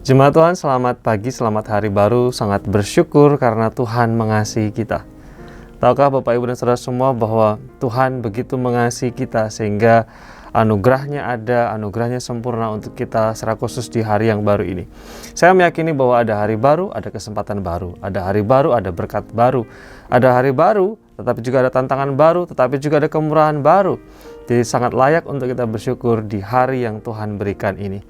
Jemaat Tuhan, selamat pagi, selamat hari baru. Sangat bersyukur karena Tuhan mengasihi kita. Tahukah Bapak Ibu dan Saudara semua bahwa Tuhan begitu mengasihi kita sehingga anugerahnya ada, anugerahnya sempurna untuk kita secara khusus di hari yang baru ini. Saya meyakini bahwa ada hari baru, ada kesempatan baru. Ada hari baru, ada berkat baru. Ada hari baru, tetapi juga ada tantangan baru, tetapi juga ada kemurahan baru. Jadi sangat layak untuk kita bersyukur di hari yang Tuhan berikan ini.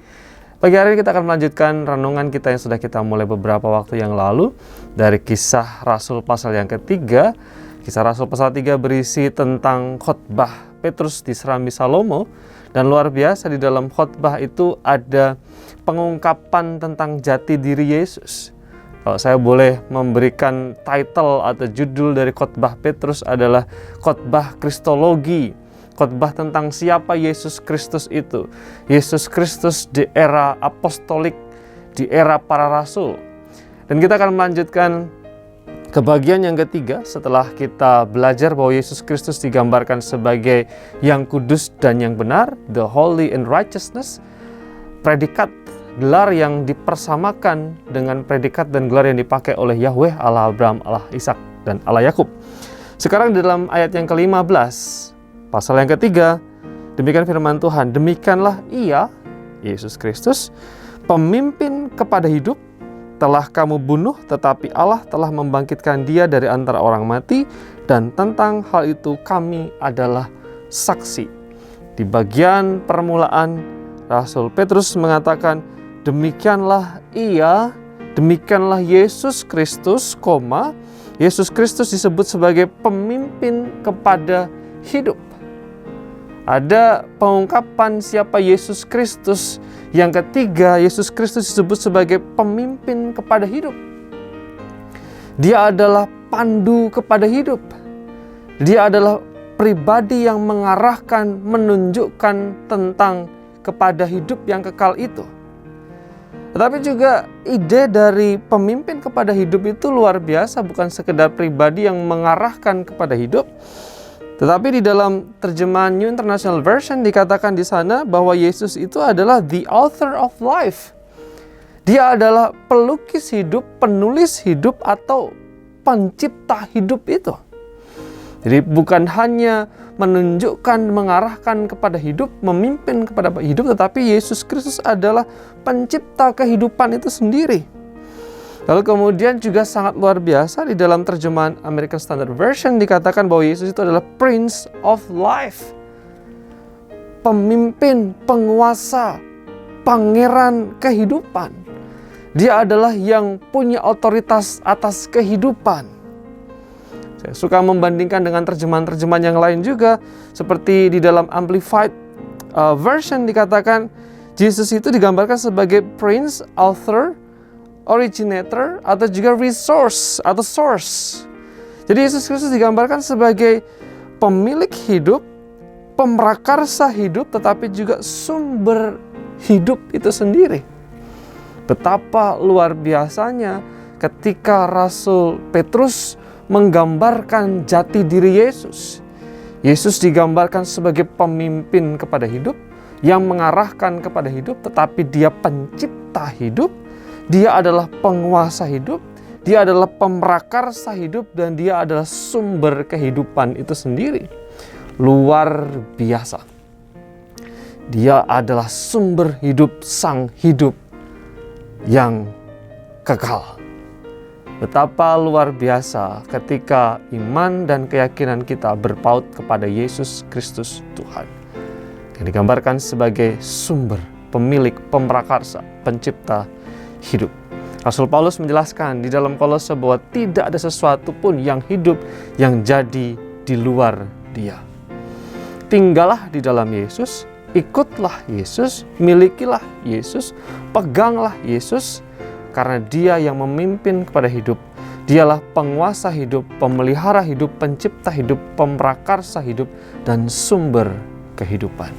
Pagi hari ini kita akan melanjutkan renungan kita yang sudah kita mulai beberapa waktu yang lalu dari Kisah Rasul pasal yang ketiga. Kisah Rasul pasal 3 berisi tentang khotbah Petrus di Serambi Salomo, dan luar biasa di dalam khotbah itu ada pengungkapan tentang jati diri Yesus. Kalau saya boleh memberikan title atau judul dari khotbah Petrus adalah khotbah Kristologi. Khotbah tentang siapa Yesus Kristus itu. Yesus Kristus di era apostolik, di era para rasul. Dan kita akan melanjutkan ke bagian yang ketiga setelah kita belajar bahwa Yesus Kristus digambarkan sebagai yang kudus dan yang benar, the holy and righteousness. Predikat, gelar yang dipersamakan dengan predikat dan gelar yang dipakai oleh Yahweh, Allah Abraham, Allah Ishak, dan Allah Yakub. Sekarang di dalam ayat yang ke-15 pasal yang ketiga, demikian firman Tuhan, demikianlah Ia, Yesus Kristus, pemimpin kepada hidup, telah kamu bunuh, tetapi Allah telah membangkitkan Dia dari antara orang mati, dan tentang hal itu kami adalah saksi. Di bagian permulaan, Rasul Petrus mengatakan, demikianlah Ia, demikianlah Yesus Kristus, Yesus Kristus disebut sebagai pemimpin kepada hidup. Ada pengungkapan siapa Yesus Kristus. Yang ketiga, Yesus Kristus disebut sebagai pemimpin kepada hidup. Dia adalah pandu kepada hidup. Dia adalah pribadi yang mengarahkan, menunjukkan tentang kepada hidup yang kekal itu. Tetapi juga ide dari pemimpin kepada hidup itu luar biasa, bukan sekedar pribadi yang mengarahkan kepada hidup. Tetapi di dalam terjemahan New International Version dikatakan di sana bahwa Yesus itu adalah the author of life. Dia adalah pelukis hidup, penulis hidup, atau pencipta hidup itu. Jadi bukan hanya menunjukkan, mengarahkan kepada hidup, memimpin kepada hidup, tetapi Yesus Kristus adalah pencipta kehidupan itu sendiri. Lalu kemudian juga sangat luar biasa di dalam terjemahan American Standard Version dikatakan bahwa Yesus itu adalah Prince of Life. Pemimpin, penguasa, pangeran kehidupan. Dia adalah yang punya otoritas atas kehidupan. Saya suka membandingkan dengan terjemahan-terjemahan yang lain juga. Seperti di dalam Amplified Version dikatakan Yesus itu digambarkan sebagai Prince, Author, Originator, atau juga resource atau source. Jadi Yesus Kristus digambarkan sebagai pemilik hidup, pemrakarsa hidup, tetapi juga sumber hidup itu sendiri. Betapa luar biasanya ketika Rasul Petrus menggambarkan jati diri Yesus. Yesus digambarkan sebagai pemimpin kepada hidup, yang mengarahkan kepada hidup, tetapi Dia pencipta hidup. Dia adalah penguasa hidup, Dia adalah pemrakarsa hidup, dan Dia adalah sumber kehidupan itu sendiri. Luar biasa. Dia adalah sumber hidup, sang hidup yang kekal. Betapa luar biasa ketika iman dan keyakinan kita berpaut kepada Yesus Kristus Tuhan, yang digambarkan sebagai sumber, pemilik, pemrakarsa, pencipta hidup. Rasul Paulus menjelaskan di dalam Kolose bahwa tidak ada sesuatu pun yang hidup yang jadi di luar Dia. Tinggallah di dalam Yesus, ikutlah Yesus, milikilah Yesus, peganglah Yesus, karena Dia yang memimpin kepada hidup. Dialah penguasa hidup, pemelihara hidup, pencipta hidup, pemrakarsa hidup, dan sumber kehidupan.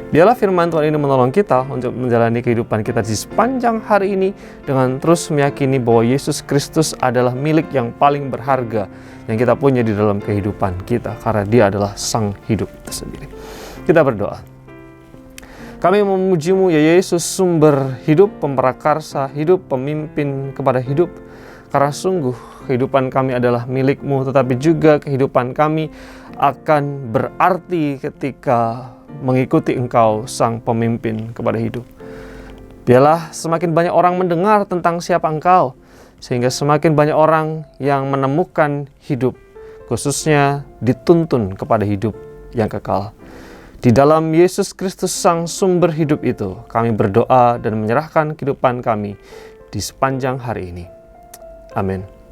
Biarlah firman Tuhan ini menolong kita untuk menjalani kehidupan kita di sepanjang hari ini dengan terus meyakini bahwa Yesus Kristus adalah milik yang paling berharga yang kita punya di dalam kehidupan kita, karena Dia adalah sang hidup itu sendiri. Kita berdoa. Kami memuji-Mu ya Yesus, sumber hidup, pemprakarsa hidup, pemimpin kepada hidup. Karena sungguh kehidupan kami adalah milik-Mu, tetapi juga kehidupan kami akan berarti ketika mengikuti Engkau, Sang Pemimpin kepada hidup. Biarlah semakin banyak orang mendengar tentang siapa Engkau, sehingga semakin banyak orang yang menemukan hidup, khususnya dituntun kepada hidup yang kekal. Di dalam Yesus Kristus Sang Sumber Hidup itu, kami berdoa dan menyerahkan kehidupan kami di sepanjang hari ini. Amin.